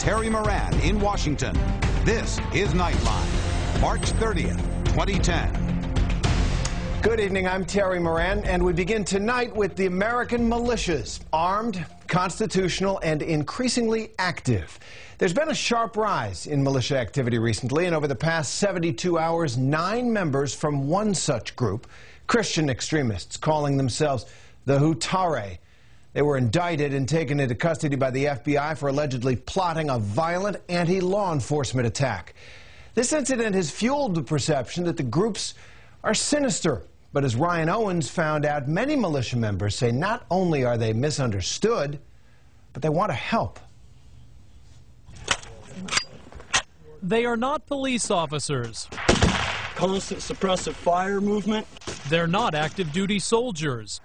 Terry Moran in Washington. This is Nightline, March 30th, 2010. Good evening, I'm Terry Moran, and we begin tonight with the American militias, armed, constitutional, and increasingly active. There's been a sharp rise in militia activity recently, and over the past 72 hours, 9 members from one such group, Christian extremists calling themselves the Hutare. They were indicted and taken into custody by the FBI for allegedly plotting a violent anti-law enforcement attack. This incident has fueled the perception that the groups are sinister. But as Ryan Owens found out, many militia members say not only are they misunderstood, but they want to help. They are not police officers. Constant suppressive fire movement. They're not active duty soldiers.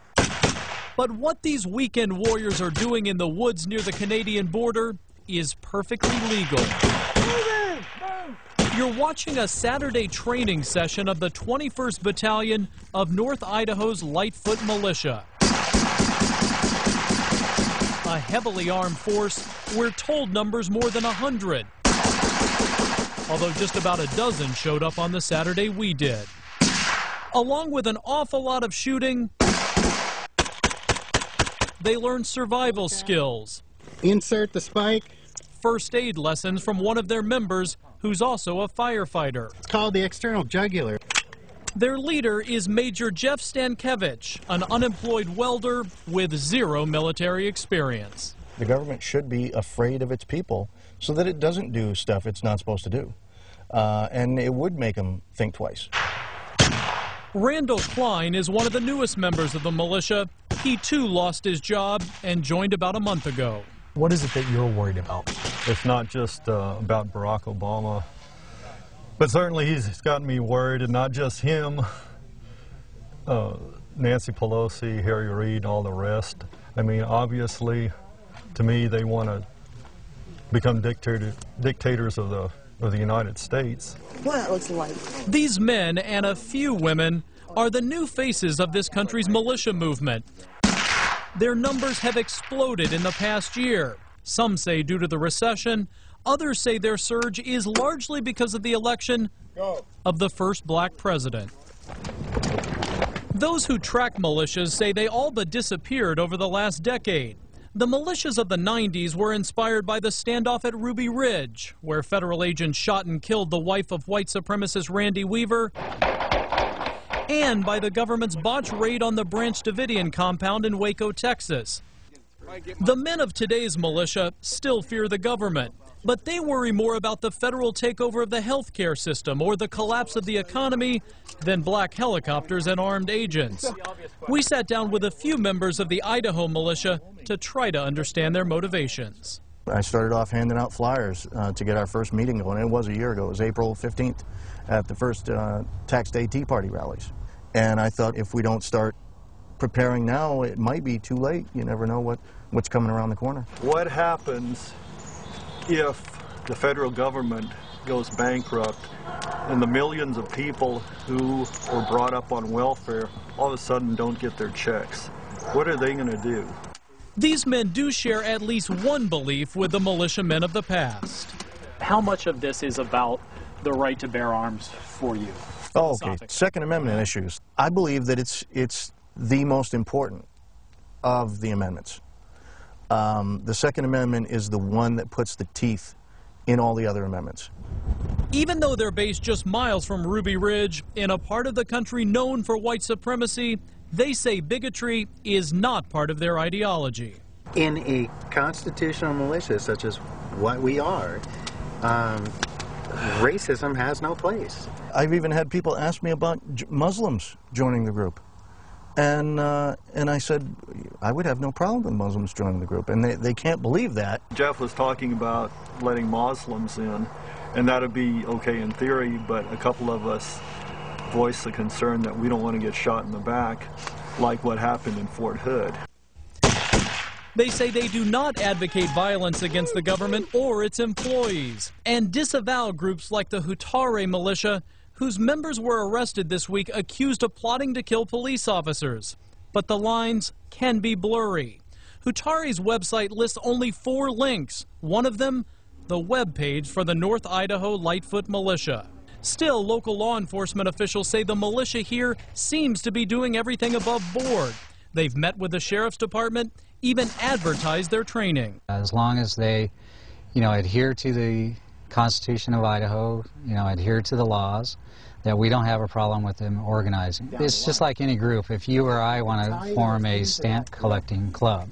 But what these weekend warriors are doing in the woods near the Canadian border is perfectly legal. You're watching a Saturday training session of the 21st Battalion of North Idaho's Lightfoot Militia. A heavily armed force, we're told numbers more than 100. Although just about a dozen showed up on the Saturday we did. Along with an awful lot of shooting, they learned survival skills. Insert the spike. First aid lessons from one of their members who's also a firefighter. It's called the external jugular. Their leader is Major Jeff Stankevich, an unemployed welder with 0 military experience. The government should be afraid of its people so that it doesn't do stuff it's not supposed to do. And it would make them think twice. Randall Klein is one of the newest members of the militia. He too lost his job and joined about a month ago. What is it that you're worried about? It's not just about Barack Obama, but certainly he's gotten me worried, and not just him. Nancy Pelosi, Harry Reid, all the rest. I mean, obviously, to me, they want to become dictators of the United States. Well, that looks like. These men and a few women are the new faces of this country's militia movement. Their numbers have exploded in the past year. Some say due to the recession. Others say their surge is largely because of the election of the first black president. Those who track militias say they all but disappeared over the last decade. The militias of the 90s were inspired by the standoff at Ruby Ridge, where federal agents shot and killed the wife of white supremacist Randy Weaver, and by the government's botched raid on the Branch Davidian compound in Waco, Texas. The men of today's militia still fear the government, but they worry more about the federal takeover of the healthcare system or the collapse of the economy than black helicopters and armed agents. We sat down with a few members of the Idaho militia to try to understand their motivations. I started off handing out flyers to get our first meeting going. It was a year ago. It was April 15th at the first Tax Day Tea Party rallies. And I thought if we don't start preparing now, it might be too late. You never know what's coming around the corner. What happens if the federal government goes bankrupt and the millions of people who were brought up on welfare all of a sudden don't get their checks? What are they going to do? These men do share at least one belief with the militiamen of the past. How much of this is about the right to bear arms for you? Oh, okay. Second Amendment issues. I believe that it's the most important of the amendments. The Second Amendment is the one that puts the teeth in all the other amendments. Even though they're based just miles from Ruby Ridge, in a part of the country known for white supremacy, they say bigotry is not part of their ideology. In a constitutional militia such as what we are, racism has no place. I've even had people ask me about Muslims joining the group. And I said, I would have no problem with Muslims joining the group, and they can't believe that. Jeff was talking about letting Muslims in, and that would be okay in theory, but a couple of us voiced the concern that we don't want to get shot in the back, like what happened in Fort Hood. They say they do not advocate violence against the government or its employees, and disavow groups like the Hutare militia, whose members were arrested this week accused of plotting to kill police officers. But the lines can be blurry. Hutare's website lists only 4 links, one of them the webpage for the North Idaho Lightfoot Militia. Still, local law enforcement officials say the militia here seems to be doing everything above board. They've met with the sheriff's department, even advertised their training. As long as they, adhere to the Constitution of Idaho, adhere to the laws, that we don't have a problem with them organizing. It's just like any group. If you or I want to form a stamp collecting club,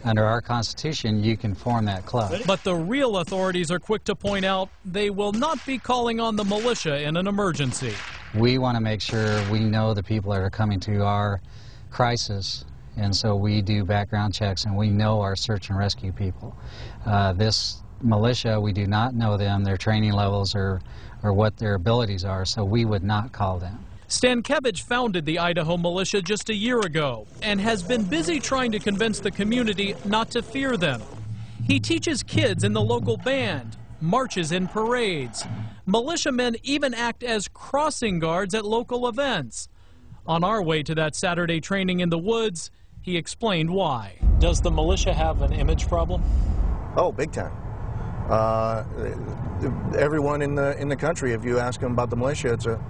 under our Constitution, you can form that club. But the real authorities are quick to point out they will not be calling on the militia in an emergency. We want to make sure we know the people that are coming to our crisis, and so we do background checks and we know our search and rescue people. This militia, we do not know them, their training levels or what their abilities are, so we would not call them. Stankevich founded the Idaho Militia just a year ago and has been busy trying to convince the community not to fear them. He teaches kids in the local band, marches in parades. Militiamen even act as crossing guards at local events. On our way to that Saturday training in the woods, he explained why. Does the militia have an image problem? Oh, big time. Everyone in the country, if you ask them about the militia, it's a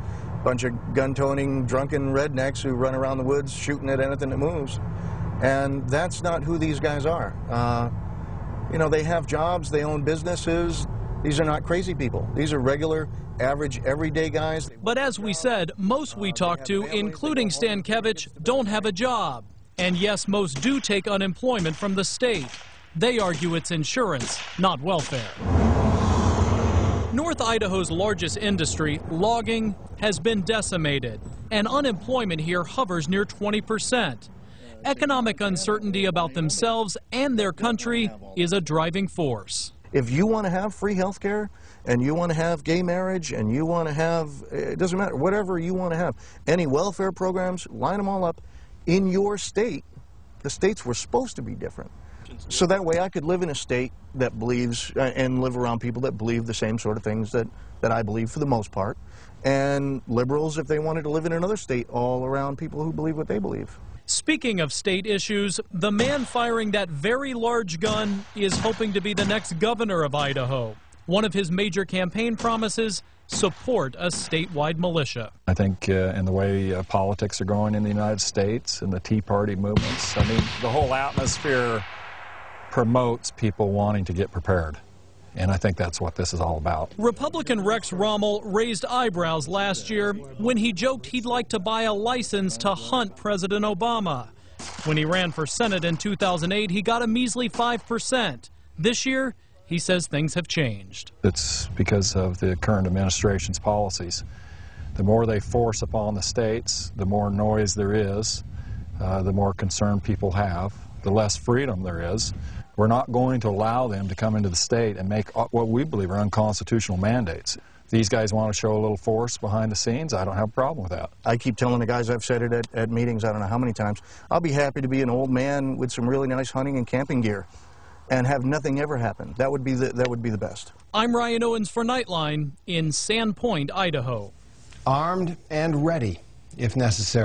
bunch of gun-toting, drunken rednecks who run around the woods shooting at anything that moves. And that's not who these guys are. They have jobs, they own businesses. These are not crazy people. These are regular, average, everyday guys. But as we said, most we talked to, including Stankevich, don't have a job. And yes, most do take unemployment from the state. They argue it's insurance, not welfare. North Idaho's largest industry, logging, has been decimated, and unemployment here hovers near 20%. Economic uncertainty about themselves and their country is a driving force. If you want to have free health care, and you want to have gay marriage, and you want to have, it doesn't matter, whatever you want to have, any welfare programs, line them all up in your state. The states were supposed to be different. So that way I could live in a state that believes, and live around people that believe the same sort of things that I believe for the most part. And liberals, if they wanted to live in another state, all around people who believe what they believe. Speaking of state issues, the man firing that very large gun is hoping to be the next governor of Idaho. One of his major campaign promises, support a statewide militia. I think in the way politics are going in the United States and the Tea Party movements, I mean, the whole atmosphere promotes people wanting to get prepared. And I think that's what this is all about. Republican Rex Rommel raised eyebrows last year when he joked he'd like to buy a license to hunt President Obama. When he ran for Senate in 2008, he got a measly 5%. This year, he says things have changed. It's because of the current administration's policies. The more they force upon the states, the more noise there is, the more concern people have, the less freedom there is. We're not going to allow them to come into the state and make what we believe are unconstitutional mandates. If these guys want to show a little force behind the scenes, I don't have a problem with that. I keep telling the guys, I've said it at meetings, I don't know how many times, I'll be happy to be an old man with some really nice hunting and camping gear and have nothing ever happen. That would be the best. I'm Ryan Owens for Nightline in Sandpoint, Idaho. Armed and ready, if necessary.